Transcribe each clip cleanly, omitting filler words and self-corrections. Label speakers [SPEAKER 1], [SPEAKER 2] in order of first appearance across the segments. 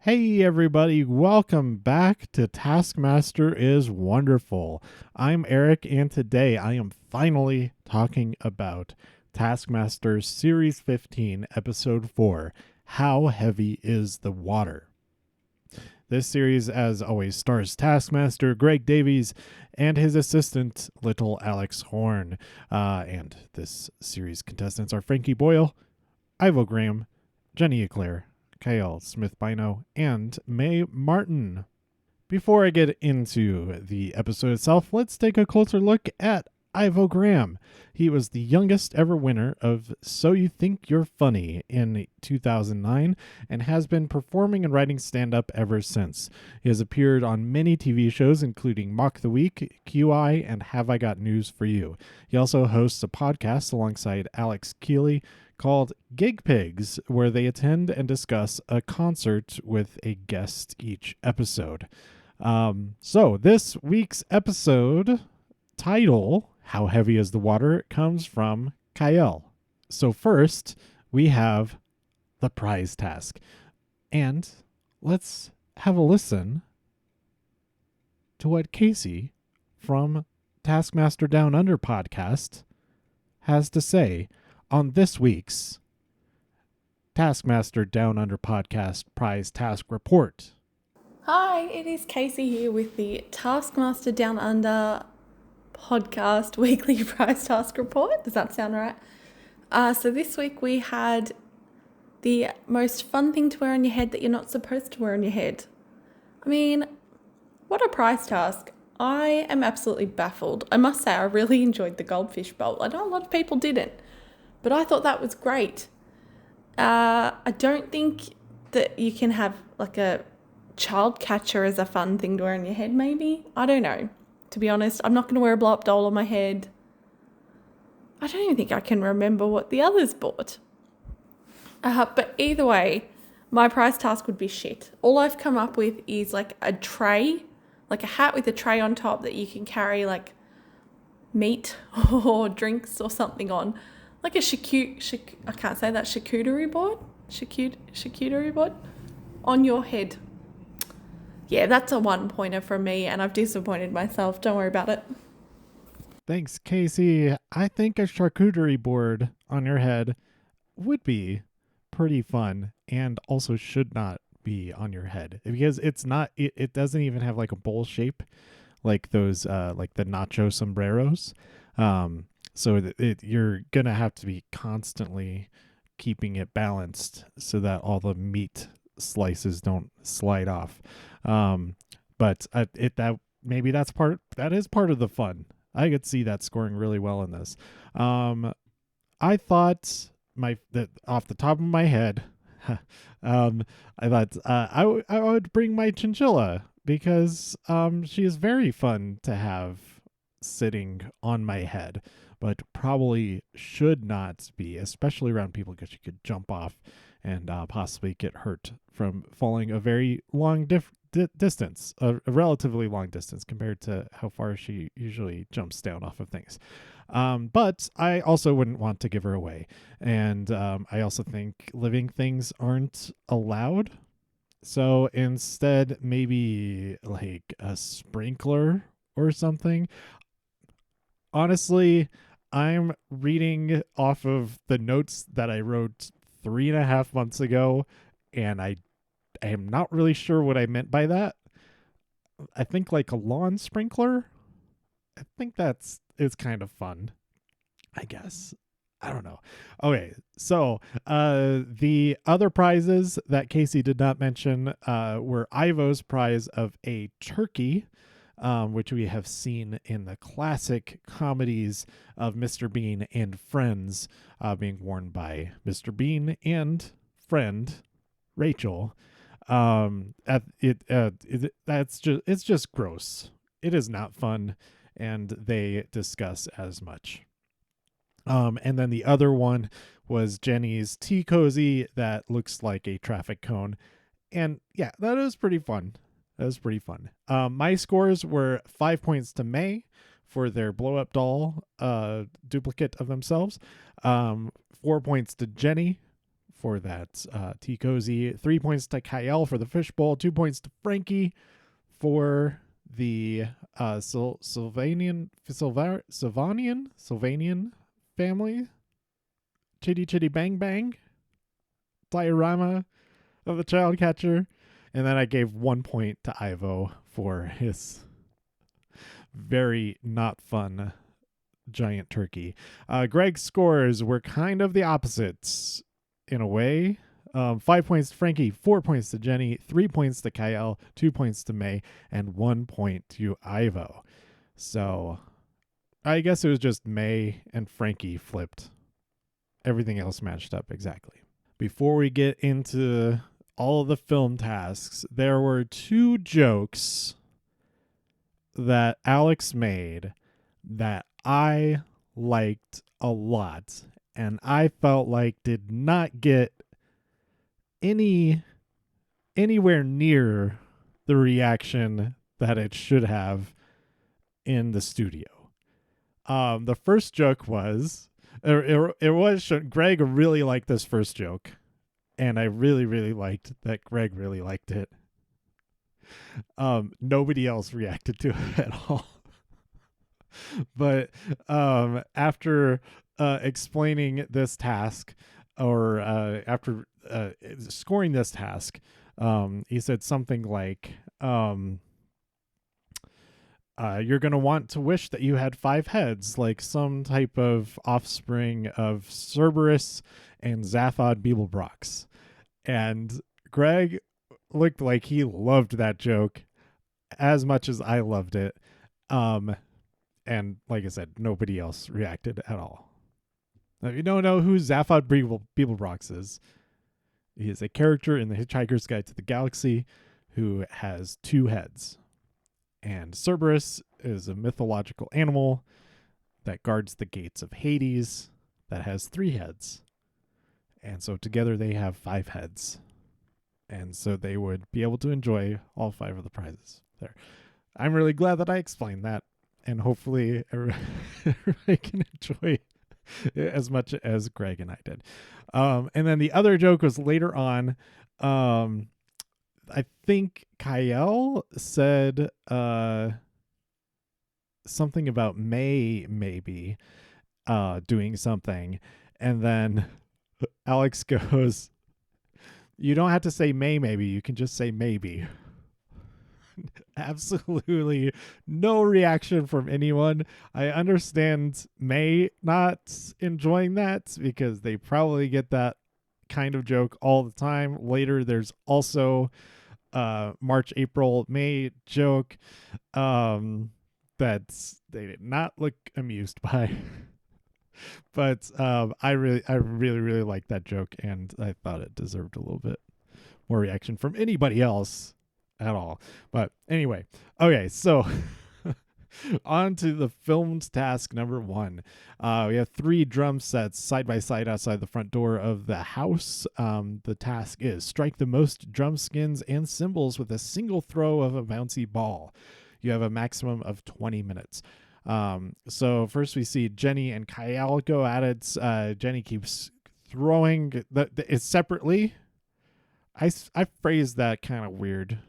[SPEAKER 1] Hey everybody, welcome back to Taskmaster is Wonderful. I'm Eric and today I am finally talking about Taskmaster Series 15, Episode 4, How Heavy is the Water? This series, as always, stars Taskmaster Greg Davies and his assistant, little Alex Horne. And this series contestants are Frankie Boyle, Ivo Graham, Jenny Eclair, Kiell Smith-Bynoe, and Mae Martin. Before I get into the episode itself, let's take a closer look at Ivo Graham. He was the youngest ever winner of So You Think You're Funny in 2009 and has been performing and writing stand-up ever since. He has appeared on many TV shows including Mock the Week, QI, and Have I Got News for You. He also hosts a podcast alongside Alex Keeley called Gig Pigs, where they attend and discuss a concert with a guest each episode. So this week's episode title, How Heavy is the Water, comes from Kiell. So first, we have the prize task. And let's have a listen to what Casey from Taskmaster Down Under podcast has to say on this week's Taskmaster Down Under podcast prize task report.
[SPEAKER 2] Hi, it is Casey here with the Taskmaster Down Under podcast weekly prize task report. Does that sound right? So this week we had the most fun thing to wear on your head that you're not supposed to wear on your head. I mean, what a prize task. I am absolutely baffled. I must say I really enjoyed the goldfish bowl. I know a lot of people didn't, but I thought that was great. I don't think that you can have like a child catcher as a fun thing to wear on your head, maybe. I don't know. To be honest, I'm not going to wear a blow-up doll on my head. I don't even think I can remember what the others bought. But either way, my prize task would be shit. All I've come up with is like a tray, like a hat with a tray on top that you can carry like meat or drinks or something on. Like a charcuterie board on your head. Yeah, that's a 1-pointer from me, and I've disappointed myself. Don't worry about it.
[SPEAKER 1] Thanks, Casey. I think a charcuterie board on your head would be pretty fun and also should not be on your head because it's not, it doesn't even have like a bowl shape like those, like the nacho sombreros. So you're going to have to be constantly keeping it balanced so that all the meat slices don't slide off. But that is part of the fun. I could see that scoring really well in this. I thought that off the top of my head, I thought I would bring my chinchilla because she is very fun to have sitting on my head, but probably should not be, especially around people, because she could jump off and possibly get hurt from falling a very long distance, a relatively long distance compared to how far she usually jumps down off of things. But I also wouldn't want to give her away. And I also think living things aren't allowed. So instead, maybe like a sprinkler or something. Honestly, I'm reading off of the notes that I wrote 3.5 months ago, and I am not really sure what I meant by that. I think like a lawn sprinkler. I think it's kind of fun, I guess. I don't know. Okay, so the other prizes that Casey did not mention were Ivo's prize of a turkey, which we have seen in the classic comedies of Mr. Bean and Friends, being worn by Mr. Bean and friend Rachel. It's just gross. It is not fun, and they discuss as much. And then the other one was Jenny's tea cozy that looks like a traffic cone. And yeah, that was pretty fun. My scores were 5 points to Mae for their blow up doll duplicate of themselves. 4 points to Jenny for that tea cozy. 3 points to Kiell for the fishbowl. 2 points to Frankie for the Sylvanian family. Chitty Chitty Bang Bang diorama of the child catcher. And then I gave 1 point to Ivo for his very not fun giant turkey. Greg's scores were kind of the opposites in a way. 5 points to Frankie, 4 points to Jenny, 3 points to Kiell, 2 points to Mae, and 1 point to Ivo. So I guess it was just Mae and Frankie flipped. Everything else matched up exactly. Before we get into all of the film tasks, there were 2 jokes that Alex made that I liked a lot and I felt like did not get anywhere near the reaction that it should have in the studio. The first joke was Greg really liked this first joke, and I really, really liked that Greg really liked it. Nobody else reacted to it at all. But after explaining this task, or after scoring this task, he said something like, you're going to want to wish that you had 5 heads, like some type of offspring of Cerberus and Zaphod Beeblebrox. And Greg looked like he loved that joke as much as I loved it. And like I said, nobody else reacted at all. Now, if you don't know who Zaphod Beeblebrox is, he is a character in The Hitchhiker's Guide to the Galaxy who has 2 heads. And Cerberus is a mythological animal that guards the gates of Hades that has 3 heads. And so together they have 5 heads. And so they would be able to enjoy all 5 of the prizes there. I'm really glad that I explained that. And hopefully everybody can enjoy it as much as Greg and I did. And then the other joke was later on. I think Kiell said something about Mae maybe doing something. And then Alex goes, you don't have to say Mae maybe. You can just say maybe. Absolutely no reaction from anyone. I understand Mae not enjoying that because they probably get that kind of joke all the time. Later, there's also March, April, May joke that they did not look amused by. But I really like that joke, and I thought it deserved a little bit more reaction from anybody else at all. But anyway, okay, so on to the filmed task number 1. We have 3 drum sets side by side outside the front door of the house. The task is strike the most drum skins and cymbals with a single throw of a bouncy ball. You have a maximum of 20 minutes. So first we see Jenny and Kiell go at it. Jenny keeps throwing it separately. I phrased that kind of weird.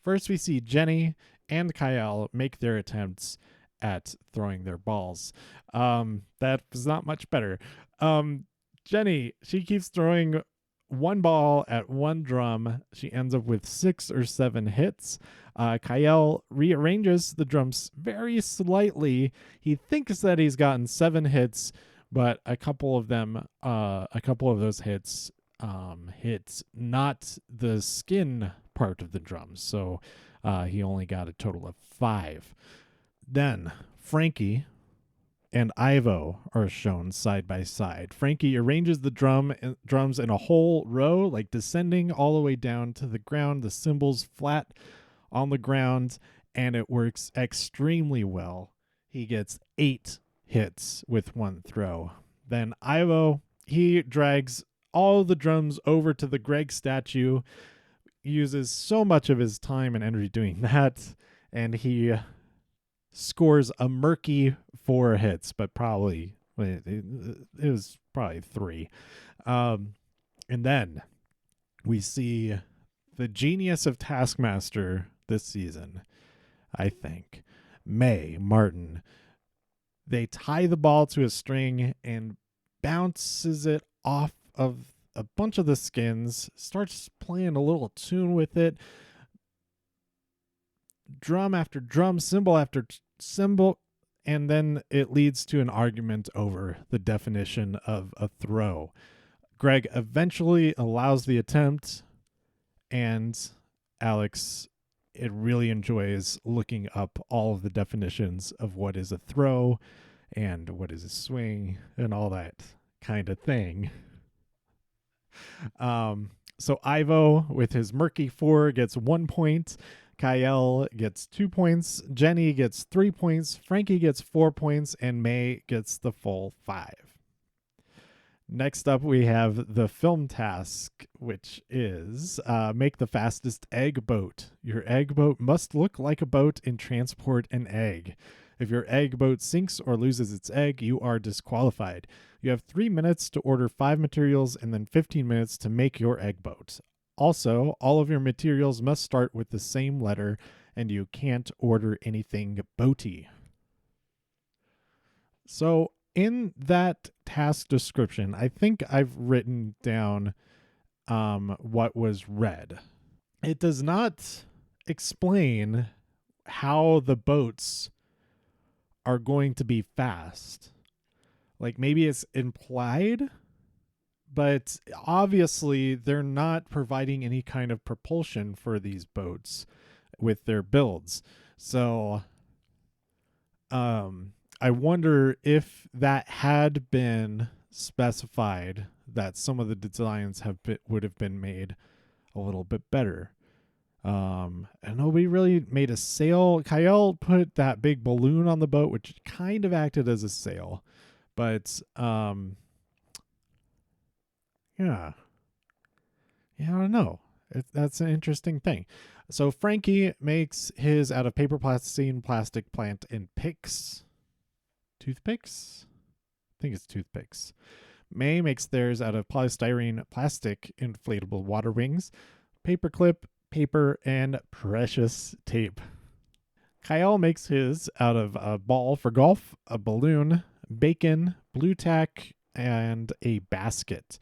[SPEAKER 1] First, we see Jenny and Kiell make their attempts at throwing their balls. That was not much better. Jenny, she keeps throwing one ball at one drum. She ends up with 6 or 7 hits. Kiell rearranges the drums very slightly. He thinks that he's gotten 7 hits, but a couple of those hits hit not the skin part of the drums, so he only got a total of 5. Then Frankie and Ivo are shown side by side. Frankie arranges the drums in a whole row, like descending all the way down to the ground, the cymbals flat on the ground, and it works extremely well. He gets 8 hits with one throw. Then Ivo, he drags all the drums over to the Greg statue, uses so much of his time and energy doing that, and he scores a murky 4 hits, but probably it was probably 3. And then we see the genius of Taskmaster this season, I think. Mae Martin. They tie the ball to a string and bounces it off of a bunch of the skins, starts playing a little tune with it, drum after drum, cymbal after cymbal, and then it leads to an argument over the definition of a throw. Greg eventually allows the attempt, and Alex, it really enjoys looking up all of the definitions of what is a throw and what is a swing and all that kind of thing. So Ivo, with his murky 4, gets 1 point. Kiell gets 2 points. Jenny gets 3 points. Frankie gets 4 points. And Mae gets the full 5. Next up, we have the film task, which is make the fastest egg boat. Your egg boat must look like a boat and transport an egg. If your egg boat sinks or loses its egg, you are disqualified. You have 3 minutes to order 5 materials and then 15 minutes to make your egg boat. Also, all of your materials must start with the same letter, and you can't order anything boaty. So, in that task description, I think I've written down what was read. It does not explain how the boats are going to be fast. Like, maybe it's implied, but obviously they're not providing any kind of propulsion for these boats with their builds. So I wonder if that had been specified, that some of the designs would have been made a little bit better. And nobody really made a sail. Kiell put that big balloon on the boat, which kind of acted as a sail. But yeah, I don't know. That's an interesting thing. So Frankie makes his out of paper, plasticine, plastic, plant, and picks. Toothpicks? I think it's toothpicks. Mae makes theirs out of polystyrene, plastic, inflatable water wings, paperclip, paper, and precious tape. Kiell makes his out of a ball for golf, a balloon, bacon, blue tack, and a basket.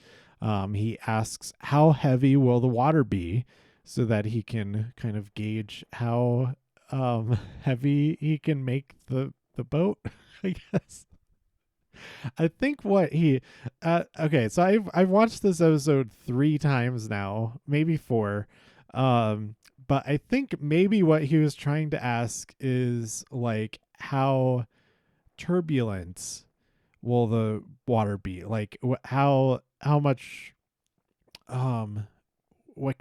[SPEAKER 1] He asks, how heavy will the water be, so that he can kind of gauge how heavy he can make the boat, I guess. I think what he okay, so I've watched this episode 3 times now, maybe 4. But I think maybe what he was trying to ask is like, how turbulent will the water be? Like how much what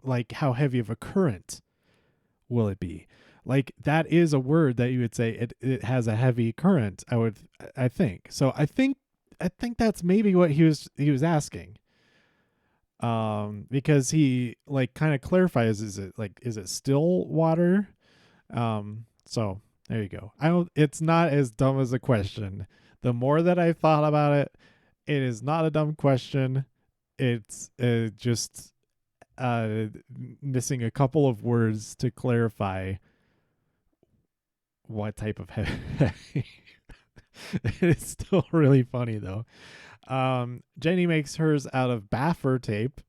[SPEAKER 1] like how heavy of a current will it be? Like, that is a word that you would say it has a heavy current. I think. So I think that's maybe what he was asking. Because he like kind of clarifies, is it still water? So there you go. It's not as dumb as a question. The more that I thought about it, it is not a dumb question. It's just missing a couple of words to clarify what type of heavy. It's still really funny though. Jenny makes hers out of baffer tape,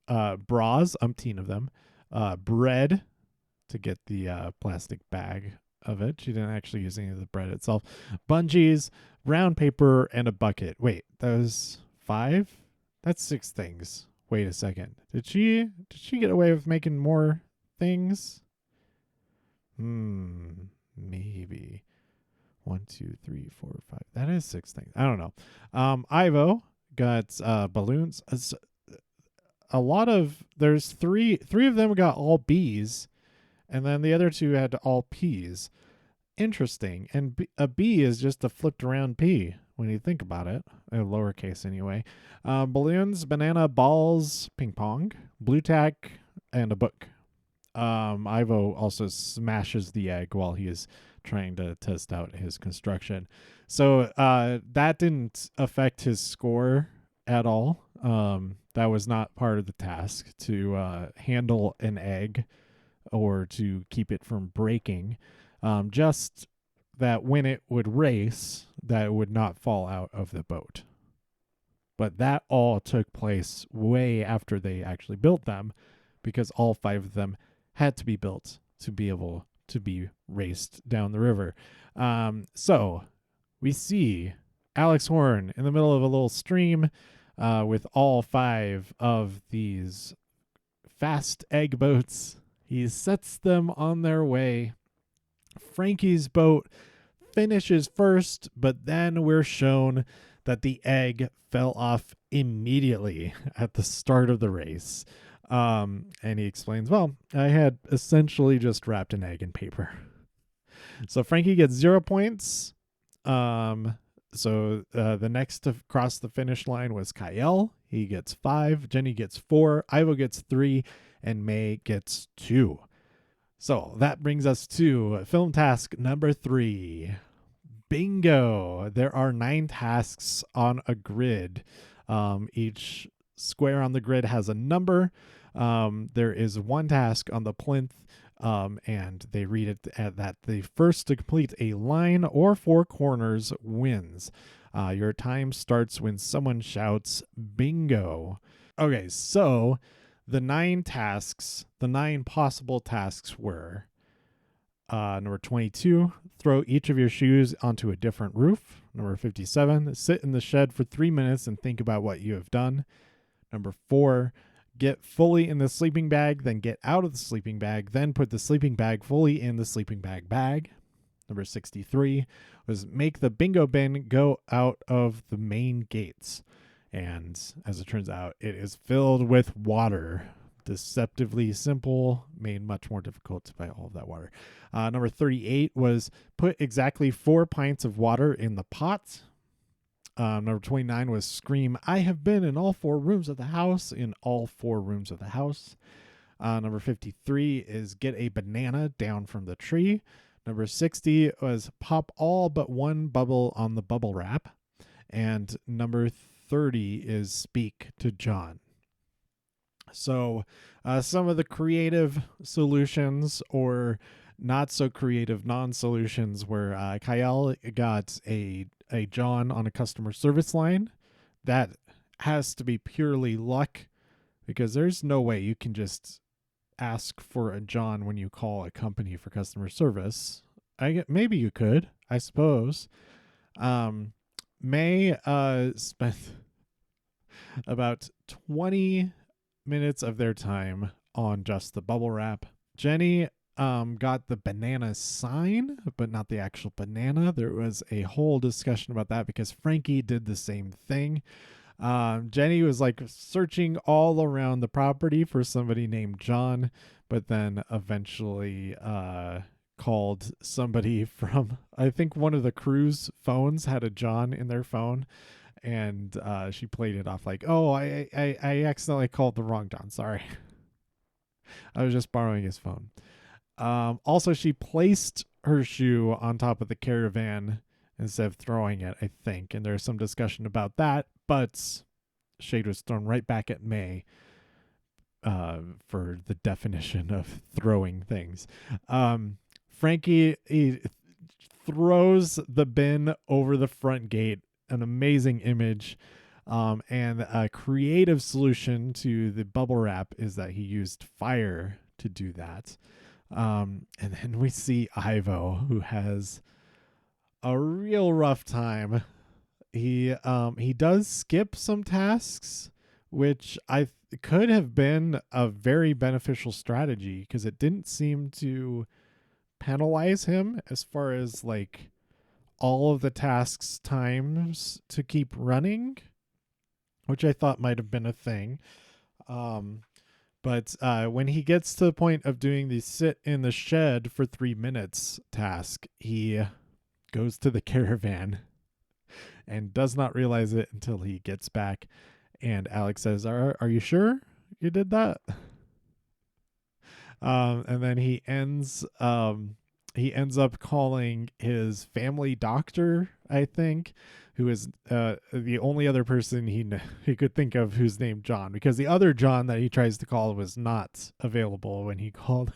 [SPEAKER 1] bras, umpteen of them, bread to get the plastic bag of it. She didn't actually use any of the bread itself. Bungees, brown paper, and a bucket. Wait, that was 5? That's 6 things. Wait a second. Did she get away with making more things? Maybe. 1, 2, 3, 4, 5. That is 6 things. I don't know. Ivo got balloons. A lot of there's three of them got all B's, and then the other 2 had all P's. Interesting. And a B is just a flipped around P when you think about it, lowercase anyway. Balloons, banana, balls, ping pong, blue tack, and a book. Ivo also smashes the egg while he is trying to test out his construction. So that didn't affect his score at all. That was not part of the task to handle an egg or to keep it from breaking. Just that when it would race, that it would not fall out of the boat. But that all took place way after they actually built them, because all 5 of them had to be built to be able to be raced down the river. So we see Alex Horne in the middle of a little stream with all 5 of these fast egg boats. He sets them on their way. Frankie's boat finishes first, but then we're shown that the egg fell off immediately at the start of the race. And he explains, well, I had essentially just wrapped an egg in paper. So Frankie gets 0 points. So the next to cross the finish line was Kiell. He gets 5. Jenny gets 4. Ivo gets 3. And Mae gets 2. So that brings us to film task number 3. Bingo. There are 9 tasks on a grid. Each square on the grid has a number. There is 1 task on the plinth, and they read it that the first to complete a line or 4 corners wins. Your time starts when someone shouts bingo. Okay, so the 9 tasks, the 9 possible tasks were number 22, throw each of your shoes onto a different roof. Number 57, sit in the shed for 3 minutes and think about what you have done. Number 4, get fully in the sleeping bag, then get out of the sleeping bag, then put the sleeping bag fully in the sleeping bag. Number 63 was make the bingo bin go out of the main gates. And as it turns out, it is filled with water. Deceptively simple, made much more difficult by all of that water. Number 38 was put exactly 4 pints of water in the pot. Number 29 was scream, I have been in all 4 rooms of the house, in all 4 rooms of the house. Number 53 is get a banana down from the tree. Number 60 was pop all but 1 bubble on the bubble wrap. And number 30 is speak to John. So some of the creative solutions or not so creative non-solutions were Kiell got a John on a customer service line. That has to be purely luck, because there's no way you can just ask for a John when you call a company for customer service. Maybe you could, I suppose. Mae spent about 20 minutes of their time on just the bubble wrap. Jenny got the banana sign, but not the actual banana. There was a whole discussion about that because Frankie did the same thing. Jenny was like searching all around the property for somebody named John, but then eventually called somebody from, I think one of the crew's phones had a John in their phone, and she played it off like, oh, I accidentally called the wrong John. Sorry. I was just borrowing his phone. Also, she placed her shoe on top of the caravan instead of throwing it, I think. And there's some discussion about that, but shade was thrown right back at Mae for the definition of throwing things. Frankie throws the bin over the front gate, an amazing image. And a creative solution to the bubble wrap is that he used fire to do that. And then we see Ivo, who has a real rough time. He does skip some tasks, which could have been a very beneficial strategy because it didn't seem to penalize him as far as like all of the tasks times to keep running, which I thought might have been a thing. But when he gets to the point of doing the sit in the shed for 3 minutes task, he goes to the caravan and does not realize it until he gets back. And Alex says, are you sure you did that? And then he ends he ends up calling his family doctor, I think, who is the only other person he could think of who's named John, because the other John that he tries to call was not available when he called.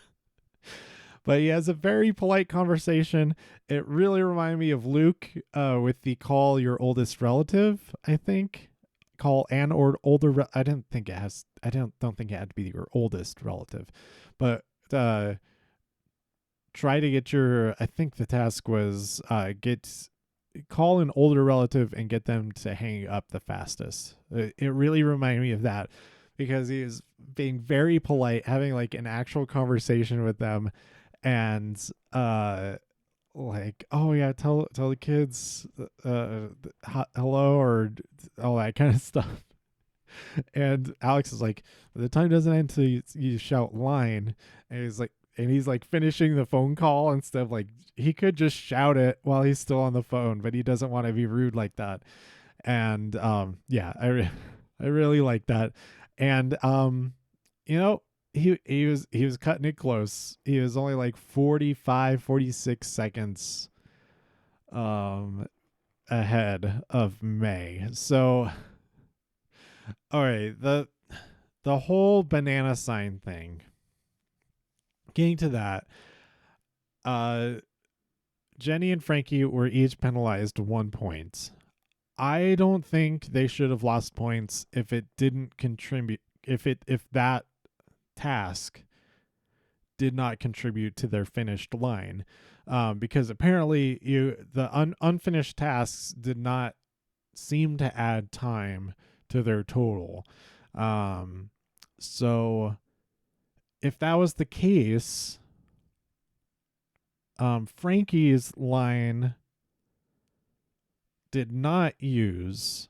[SPEAKER 1] But he has a very polite conversation. It really reminded me of Luke with the call your oldest relative, I think. Call an or older. I didn't think it has. I don't think it had to be your oldest relative, but try to get your. I think the task was call an older relative and get them to hang up the fastest. It really reminded me of that because he was being very polite, having like an actual conversation with them, and like, oh yeah, tell the kids hello, or all that kind of stuff. And Alex is like, the time doesn't end until you shout line. And he's like finishing the phone call instead of like, he could just shout it while he's still on the phone, but he doesn't want to be rude like that. And yeah, I really like that. And you know, he was cutting it close. He was only like 46 seconds ahead of Mae. So all right, the whole banana sign thing. Getting to that, Jenny and Frankie were each penalized 1 point. I don't think they should have lost points if it didn't contribute, if that task did not contribute to their finished line, because apparently the unfinished tasks did not seem to add time to their total. So if that was the case, Frankie's line did not use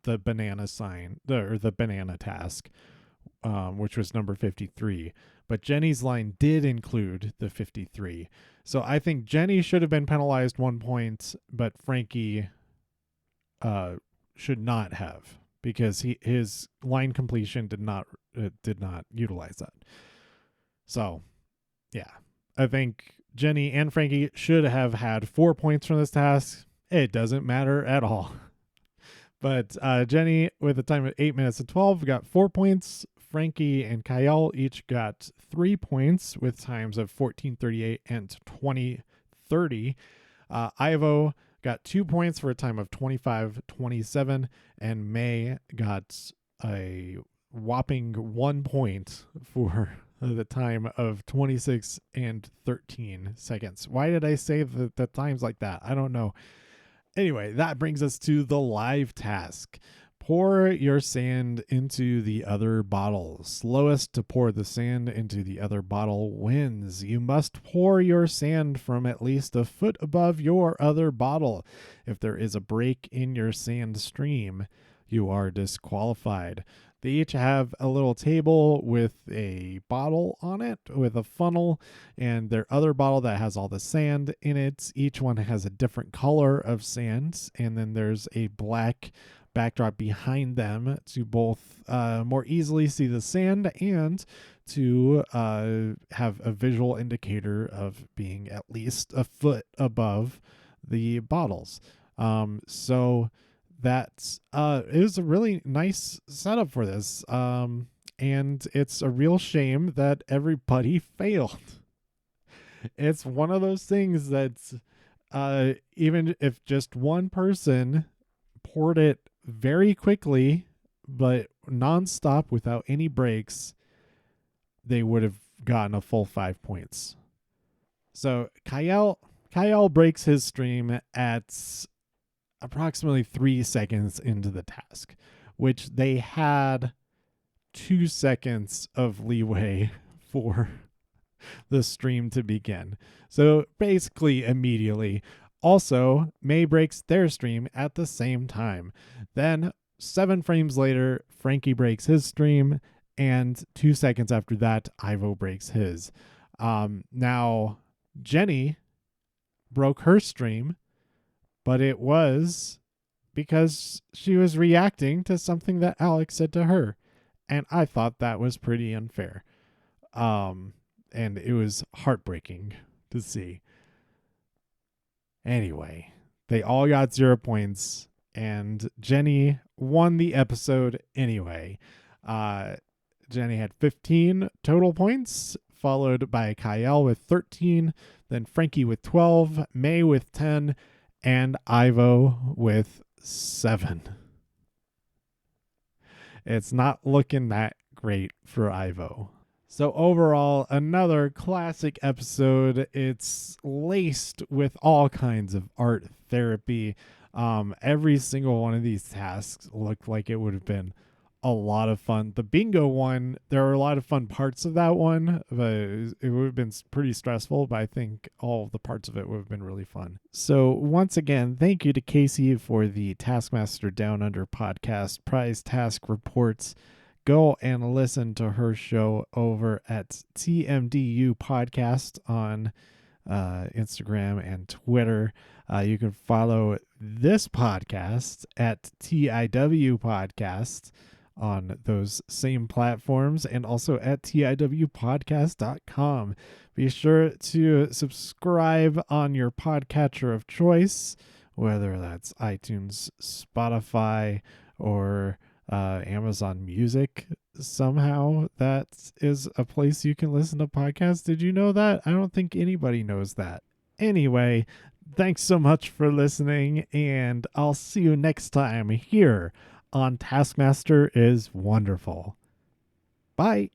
[SPEAKER 1] the banana sign or the banana task, which was number 53. But Jenny's line did include the 53. So I think Jenny should have been penalized 1 point, but Frankie should not have, because his line completion did not utilize that. So yeah, I think Jenny and Frankie should have had 4 points from this task. It doesn't matter at all. But Jenny, with a time of 8 minutes and 12, got 4 points. Frankie and Kiell each got 3 points with times of 14:38 and 20:30. Ivo got 2 points for a time of 25:27, and Mae got a whopping 1 point for the time of 26 and 13 seconds. Why did I say the times like that? I don't know. Anyway, that brings us to the live task. Pour your sand into the other bottle. Slowest to pour the sand into the other bottle wins. You must pour your sand from at least a foot above your other bottle. If there is a break in your sand stream, you are disqualified. They each have a little table with a bottle on it with a funnel, and their other bottle that has all the sand in it. Each one has a different color of sand, and then there's a black backdrop behind them to both more easily see the sand and to have a visual indicator of being at least a foot above the bottles. So that is a really nice setup for this. And it's a real shame that everybody failed. It's one of those things that's even if just one person poured it very quickly but nonstop without any breaks, they would have gotten a full 5 points. So Kiell breaks his stream at approximately 3 seconds into the task, which they had 2 seconds of leeway for the stream to begin. So basically immediately. Also, Mae breaks their stream at the same time. Then 7 frames later, Frankie breaks his stream, and 2 seconds after that, Ivo breaks his. Now, Jenny broke her stream, but it was because she was reacting to something that Alex said to her. And I thought that was pretty unfair. And it was heartbreaking to see. Anyway, they all got 0 points, and Jenny won the episode anyway. Jenny had 15 total points, followed by Kiell with 13, then Frankie with 12, Mae with 10, and Ivo with 7. It's not looking that great for Ivo. So overall, another classic episode. It's laced with all kinds of art therapy. Every single one of these tasks looked like it would have been a lot of fun. The bingo one, there were a lot of fun parts of that one, but it would have been pretty stressful, but I think all of the parts of it would have been really fun. So once again, thank you to Casey for the Taskmaster Down Under podcast prize task reports. Go and listen to her show over at TMDU Podcast on Instagram and Twitter. You can follow this podcast at TIW Podcast on those same platforms, and also at tiwpodcast.com. Be sure to subscribe on your podcatcher of choice, whether that's iTunes, Spotify, or Amazon Music. Somehow that is a place you can listen to podcasts. Did you know that? I don't think anybody knows that. Anyway, thanks so much for listening, and I'll see you next time here on Taskmaster is Wonderful. Bye.